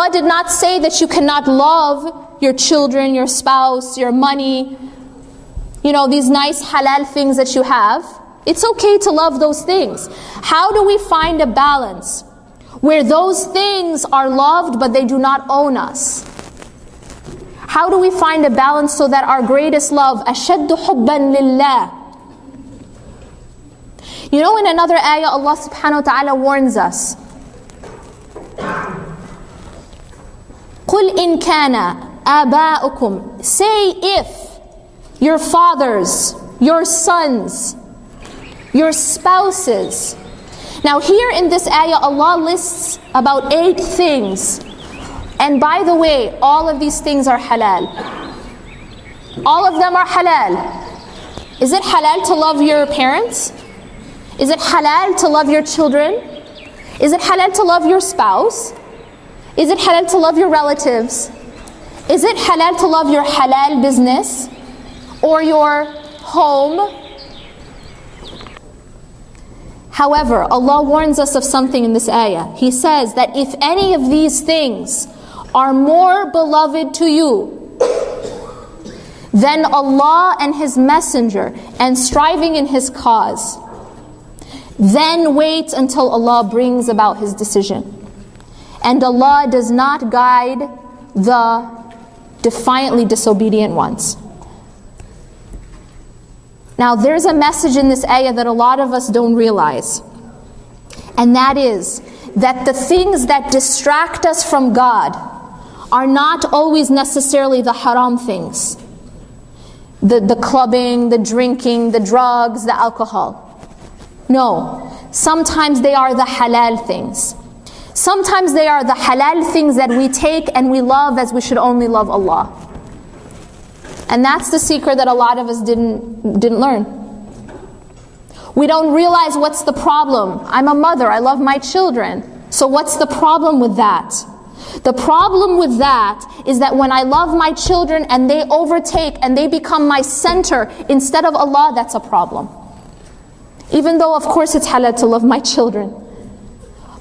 Allah did not say that you cannot love your children, your spouse, your money, these nice halal things that you have. It's okay to love those things. How do we find a balance where those things are loved but they do not own us? How do we find a balance so that our greatest love, أَشَدُّ حُبًّا لِلَّهِ. In another ayah, Allah subhanahu wa ta'ala warns us. قُلْ إِنْ كَانَ آبَاؤُكُمْ. Say if your fathers, your sons, your spouses. Now here in this ayah, Allah lists about 8 things. And by the way, all of these things are halal. All of them are halal. Is it halal to love your parents? Is it halal to love your children? Is it halal to love your spouse? Is it halal to love your relatives? Is it halal to love your halal business or your home? However, Allah warns us of something in this ayah. He says that if any of these things are more beloved to you than Allah and His Messenger and striving in His cause, then wait until Allah brings about His decision. And Allah does not guide the defiantly disobedient ones. Now there's a message in this ayah that a lot of us don't realize. And that is that the things that distract us from God are not always necessarily the haram things. The clubbing, the drinking, the drugs, the alcohol. No, sometimes they are the halal things. Sometimes they are the halal things that we take and we love as we should only love Allah. And that's the secret that a lot of us didn't learn. We don't realize what's the problem. I'm a mother, I love my children. So what's the problem with that? The problem with that is that when I love my children and they overtake and they become my center instead of Allah, that's a problem. Even though of course it's halal to love my children.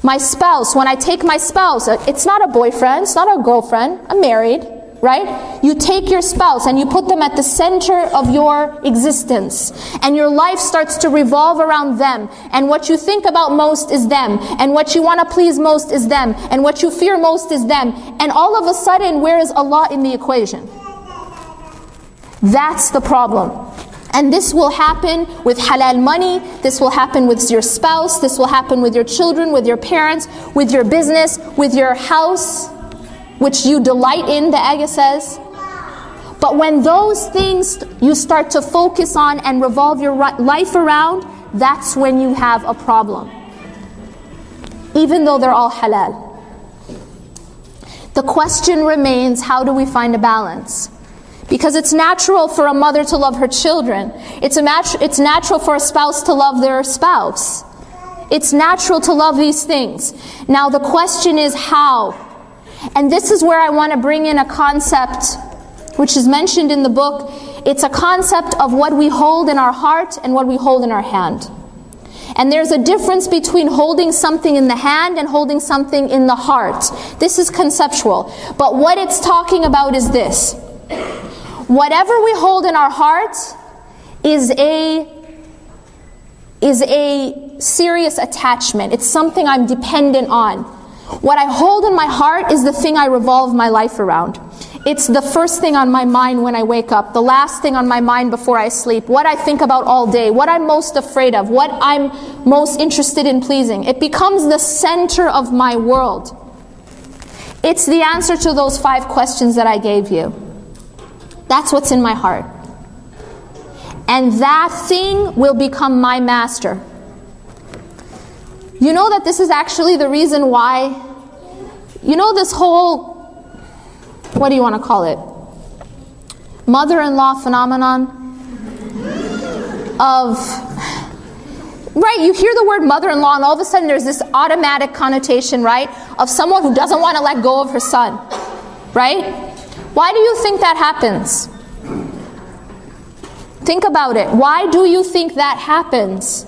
My spouse, when I take my spouse, it's not a boyfriend, it's not a girlfriend, I'm married, right? You take your spouse and you put them at the center of your existence. And your life starts to revolve around them. And what you think about most is them. And what you want to please most is them. And what you fear most is them. And all of a sudden, where is Allah in the equation? That's the problem. And this will happen with halal money, this will happen with your spouse, this will happen with your children, with your parents, with your business, with your house, which you delight in, the ayah says. But when those things you start to focus on and revolve your life around, that's when you have a problem. Even though they're all halal. The question remains, how do we find a balance? Because it's natural for a mother to love her children. It's natural for a spouse to love their spouse. It's natural to love these things. Now the question is how? And this is where I want to bring in a concept which is mentioned in the book. It's a concept of what we hold in our heart and what we hold in our hand. And there's a difference between holding something in the hand and holding something in the heart. This is conceptual. But what it's talking about is this. Whatever we hold in our heart is a serious attachment. It's something I'm dependent on. What I hold in my heart is the thing I revolve my life around. It's the first thing on my mind when I wake up, the last thing on my mind before I sleep, what I think about all day, what I'm most afraid of, what I'm most interested in pleasing. It becomes the center of my world. It's the answer to those 5 questions that I gave you. That's what's in my heart. And that thing will become my master. You know that this is actually the reason why, this whole, what do you want to call it? Mother-in-law phenomenon of, right, you hear the word mother-in-law and all of a sudden there's this automatic connotation, right, of someone who doesn't want to let go of her son, right? Why do you think that happens? Think about it. Why do you think that happens?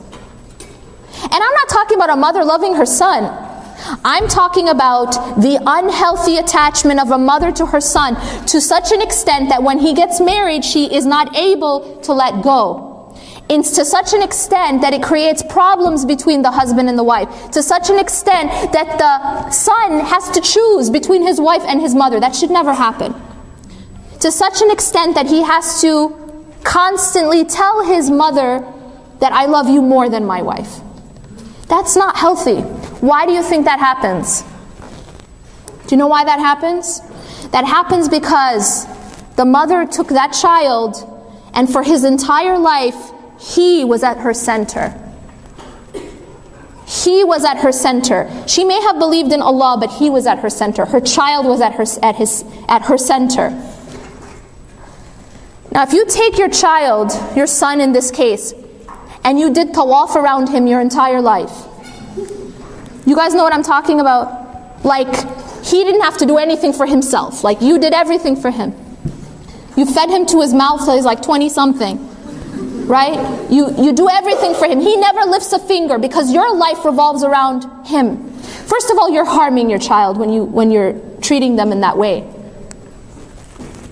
And I'm not talking about a mother loving her son. I'm talking about the unhealthy attachment of a mother to her son to such an extent that when he gets married, she is not able to let go. It's to such an extent that it creates problems between the husband and the wife. To such an extent that the son has to choose between his wife and his mother. That should never happen. To such an extent that he has to constantly tell his mother that I love you more than my wife. That's not healthy. Why do you think that happens? Do you know why that happens? That happens because the mother took that child, and for his entire life, he was at her center. He was at her center. She may have believed in Allah, but he was at her center. Her child was at her center. Now, if you take your child, your son in this case, and you did tawaf around him your entire life, you guys know what I'm talking about? Like, he didn't have to do anything for himself. Like, you did everything for him. You fed him to his mouth till he's like 20-something. Right? You do everything for him. He never lifts a finger because your life revolves around him. First of all, you're harming your child when you're treating them in that way.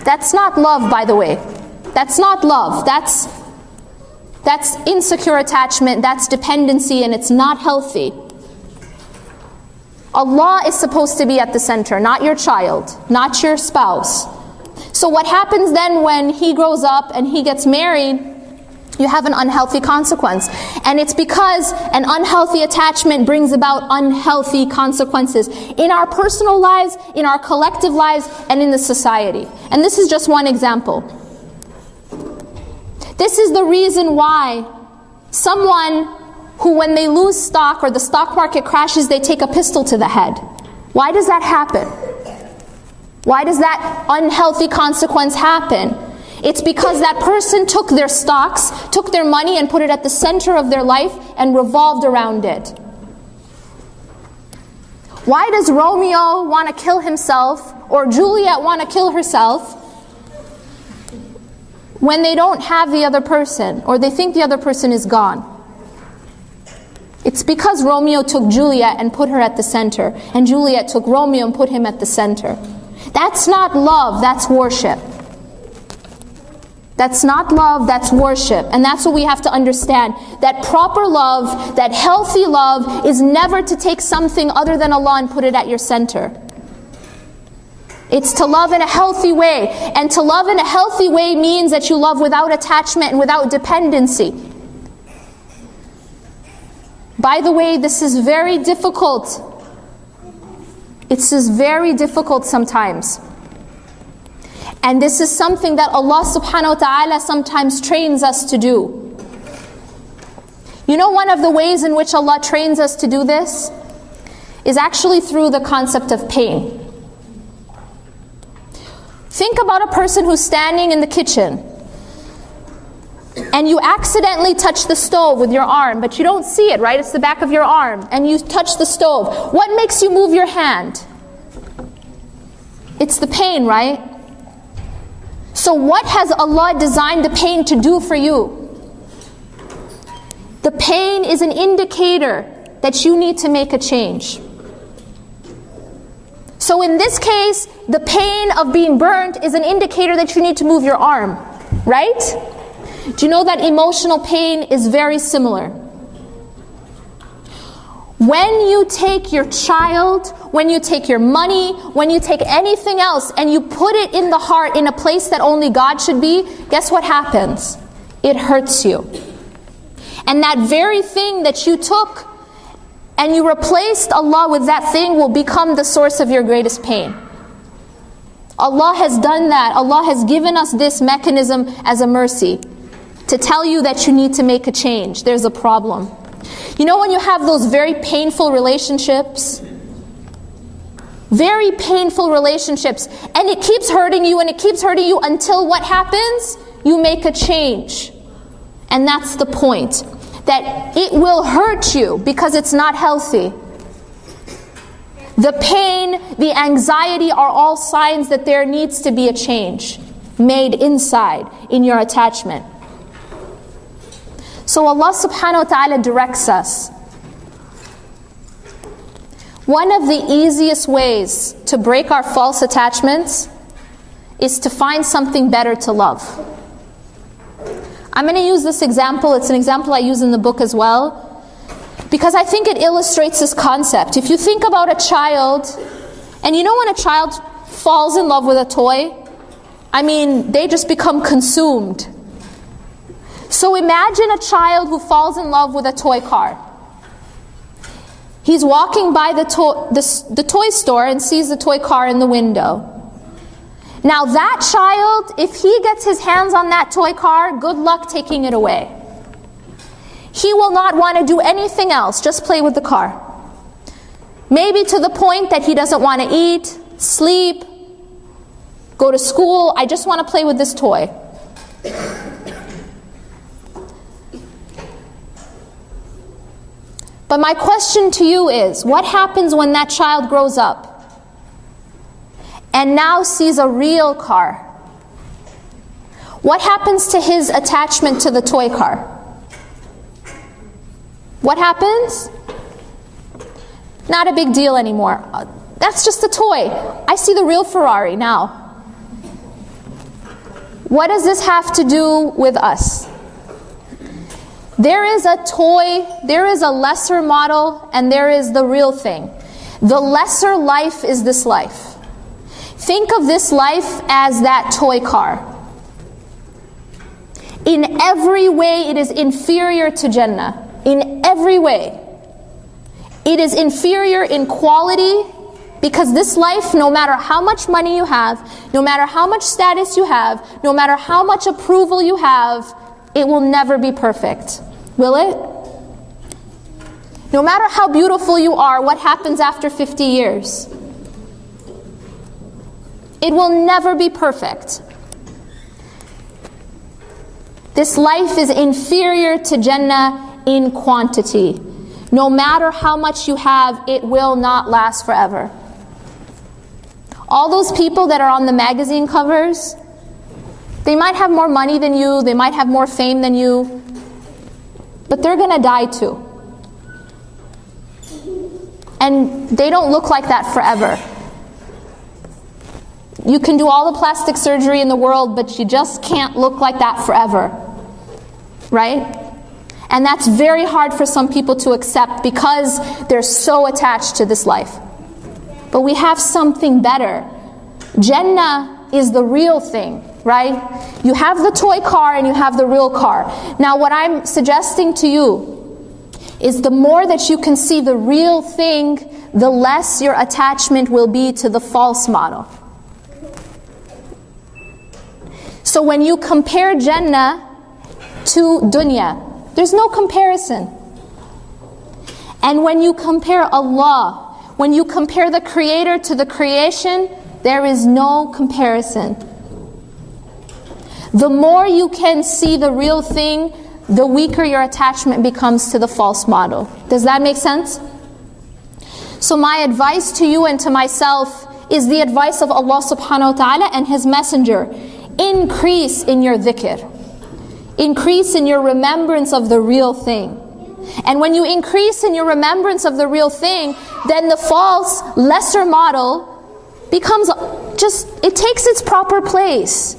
That's not love, by the way. That's not love. That's insecure attachment, that's dependency, and it's not healthy. Allah is supposed to be at the center, not your child, not your spouse. So what happens then when he grows up and he gets married? You have an unhealthy consequence. And it's because an unhealthy attachment brings about unhealthy consequences in our personal lives, in our collective lives, and in the society. And this is just one example. This is the reason why someone who, when they lose stock or the stock market crashes, they take a pistol to the head. Why does that happen? Why does that unhealthy consequence happen? It's because that person took their stocks, took their money and put it at the center of their life and revolved around it. Why does Romeo want to kill himself or Juliet want to kill herself when they don't have the other person or they think the other person is gone? It's because Romeo took Juliet and put her at the center, and Juliet took Romeo and put him at the center. That's not love, that's worship. That's not love, that's worship. And that's what we have to understand. That proper love, that healthy love, is never to take something other than Allah and put it at your center. It's to love in a healthy way. And to love in a healthy way means that you love without attachment and without dependency. By the way, this is very difficult. It's just very difficult sometimes. And this is something that Allah subhanahu wa ta'ala sometimes trains us to do. You know, one of the ways in which Allah trains us to do this is actually through the concept of pain. Think about a person who's standing in the kitchen and you accidentally touch the stove with your arm, but you don't see it, right? It's the back of your arm, and you touch the stove. What makes you move your hand? It's the pain, right? So what has Allah designed the pain to do for you? The pain is an indicator that you need to make a change. So in this case, the pain of being burnt is an indicator that you need to move your arm, right? Do you know that emotional pain is very similar? When you take your child, when you take your money, when you take anything else and you put it in the heart in a place that only God should be, guess what happens? It hurts you. And that very thing that you took and you replaced Allah with that thing will become the source of your greatest pain. Allah has done that. Allah has given us this mechanism as a mercy to tell you that you need to make a change. There's a problem. You know when you have those very painful relationships? Very painful relationships. And it keeps hurting you and it keeps hurting you until what happens? You make a change. And that's the point. That it will hurt you because it's not healthy. The pain, the anxiety are all signs that there needs to be a change made inside in your attachment. So Allah subhanahu wa ta'ala directs us. One of the easiest ways to break our false attachments is to find something better to love. I'm going to use this example. It's an example I use in the book as well, because I think it illustrates this concept. If you think about a child, and you know when a child falls in love with a toy, I mean, they just become consumed. So imagine a child who falls in love with a toy car. He's walking by the toy store and sees the toy car in the window. Now that child, if he gets his hands on that toy car, good luck taking it away. He will not want to do anything else, just play with the car. Maybe to the point that he doesn't want to eat, sleep, go to school. I just want to play with this toy. But my question to you is, what happens when that child grows up and now sees a real car? What happens to his attachment to the toy car? What happens? Not a big deal anymore. That's just a toy. I see the real Ferrari now. What does this have to do with us? There is a toy, there is a lesser model, and there is the real thing. The lesser life is this life. Think of this life as that toy car. In every way, it is inferior to Jannah. In every way. It is inferior in quality, because this life, no matter how much money you have, no matter how much status you have, no matter how much approval you have, it will never be perfect. Will it? No matter how beautiful you are, what happens after 50 years? It will never be perfect. This life is inferior to Jannah in quantity. No matter how much you have, it will not last forever. All those people that are on the magazine covers, they might have more money than you, they might have more fame than you, but they're going to die too. And they don't look like that forever. You can do all the plastic surgery in the world, but you just can't look like that forever. Right? And that's very hard for some people to accept because they're so attached to this life. But we have something better. Jannah is the real thing, right? You have the toy car and you have the real car. Now what I'm suggesting to you is the more that you can see the real thing, the less your attachment will be to the false model. So when you compare Jannah to dunya, there's no comparison. And when you compare Allah, when you compare the Creator to the creation, there is no comparison. The more you can see the real thing, the weaker your attachment becomes to the false model. Does that make sense? So my advice to you and to myself is the advice of Allah subhanahu wa ta'ala and His Messenger. Increase in your dhikr. Increase in your remembrance of the real thing. And when you increase in your remembrance of the real thing, then the false, lesser model becomes just, it takes its proper place.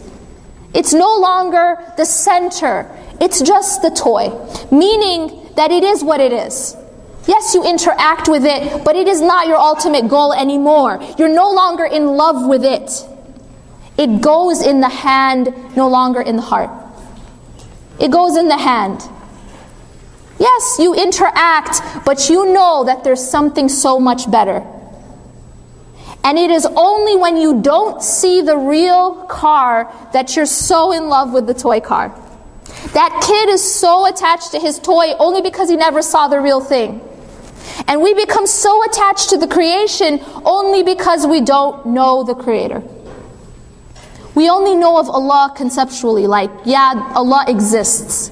It's no longer the center. It's just the toy. Meaning that it is what it is. Yes, you interact with it, but it is not your ultimate goal anymore. You're no longer in love with it. It goes in the hand, no longer in the heart. It goes in the hand. Yes, you interact, but you know that there's something so much better. And it is only when you don't see the real car that you're so in love with the toy car. That kid is so attached to his toy only because he never saw the real thing. And we become so attached to the creation only because we don't know the Creator. We only know of Allah conceptually, like, yeah, Allah exists.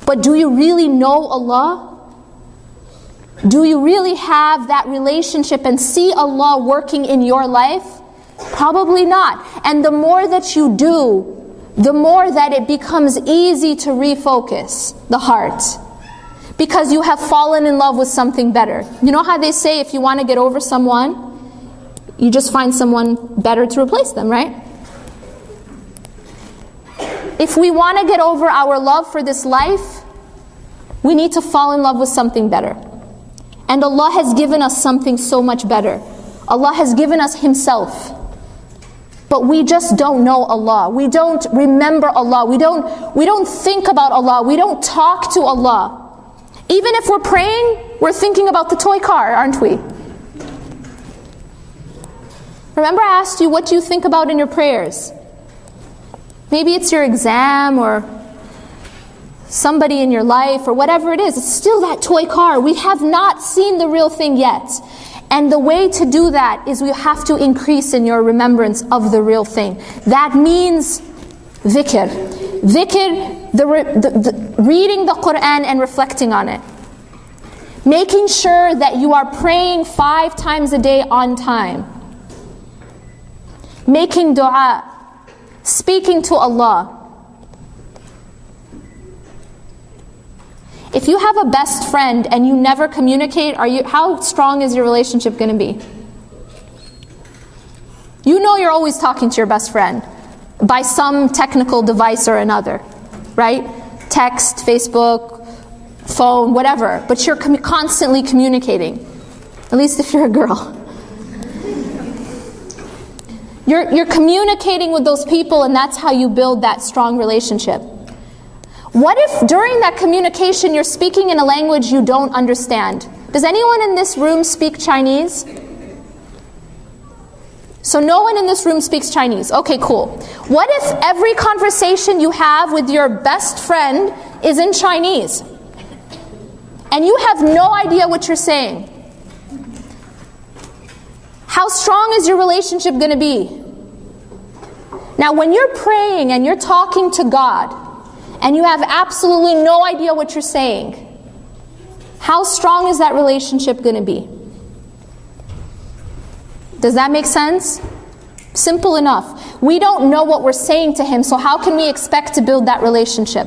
But do you really know Allah? Do you really have that relationship and see Allah working in your life? Probably not. And the more that you do, the more that it becomes easy to refocus the heart. because you have fallen in love with something better. You know how they say if you want to get over someone, you just find someone better to replace them, right? If we want to get over our love for this life, we need to fall in love with something better. And Allah has given us something so much better. Allah has given us Himself. But we just don't know Allah. We don't remember Allah. We don't think about Allah. We don't talk to Allah. Even if we're praying, we're thinking about the toy car, aren't we? Remember I asked you, what do you think about in your prayers? Maybe it's your exam or somebody in your life or whatever it is. It's still that toy car. We have not seen the real thing yet. And the way to do that is we have to increase in your remembrance of the real thing. That means dhikr. Dhikr, the reading the Quran and reflecting on it. Making sure that you are praying 5 times a day on time. Making dua. Speaking to Allah. If you have a best friend and you never communicate, how strong is your relationship going to be? You know you're always talking to your best friend by some technical device or another, right? Text, Facebook, phone, whatever. But you're constantly communicating. At least if you're a girl. You're communicating with those people, and that's how you build that strong relationship. What if during that communication you're speaking in a language you don't understand? Does anyone in this room speak Chinese? So no one in this room speaks Chinese. Okay, cool. What if every conversation you have with your best friend is in Chinese? And you have no idea what you're saying? How strong is your relationship going to be? Now when you're praying and you're talking to God, and you have absolutely no idea what you're saying, how strong is that relationship going to be? Does that make sense? Simple enough. We don't know what we're saying to Him, so how can we expect to build that relationship?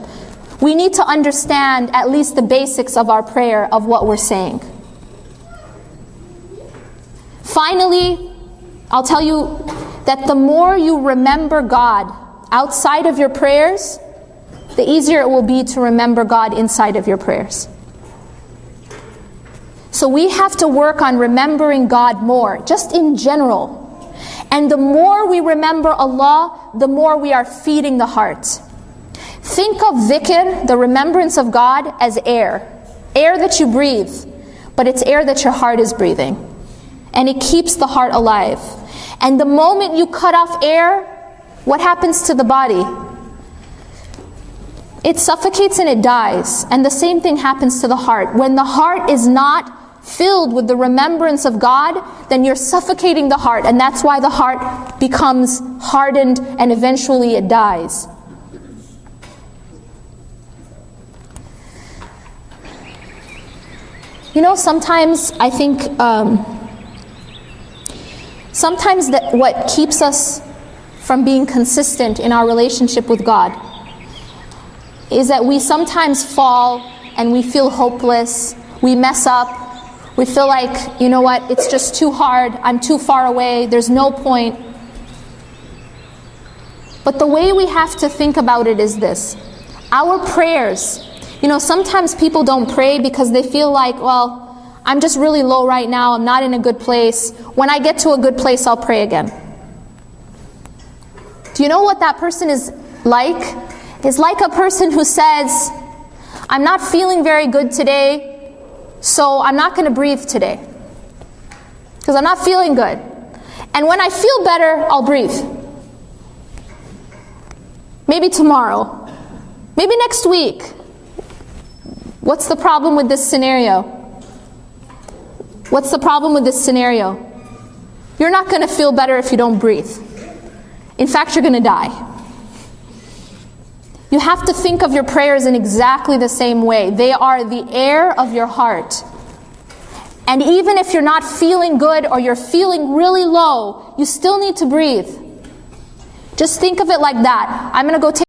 We need to understand at least the basics of our prayer, of what we're saying. Finally, I'll tell you that the more you remember God outside of your prayers, the easier it will be to remember God inside of your prayers. So we have to work on remembering God more, just in general. And the more we remember Allah, the more we are feeding the heart. Think of dhikr, the remembrance of God, as air. Air that you breathe, but it's air that your heart is breathing. And it keeps the heart alive. And the moment you cut off air, what happens to the body? It suffocates and it dies. And the same thing happens to the heart. When the heart is not filled with the remembrance of God, then you're suffocating the heart. And that's why the heart becomes hardened and eventually it dies. You know, sometimes I think, sometimes that what keeps us from being consistent in our relationship with God is that we sometimes fall and we feel hopeless, we mess up, we feel like, you know what, it's just too hard, I'm too far away, there's no point. But the way we have to think about it is this. Our prayers, you know, sometimes people don't pray because they feel like, well, I'm just really low right now, I'm not in a good place. When I get to a good place, I'll pray again. Do you know what that person is like? It's like a person who says, I'm not feeling very good today, so I'm not going to breathe today. Because I'm not feeling good. And when I feel better, I'll breathe. Maybe tomorrow. Maybe next week. What's the problem with this scenario? What's the problem with this scenario? You're not going to feel better if you don't breathe. In fact, you're going to die. You have to think of your prayers in exactly the same way. They are the air of your heart. And even if you're not feeling good or you're feeling really low, you still need to breathe. Just think of it like that. I'm going to go take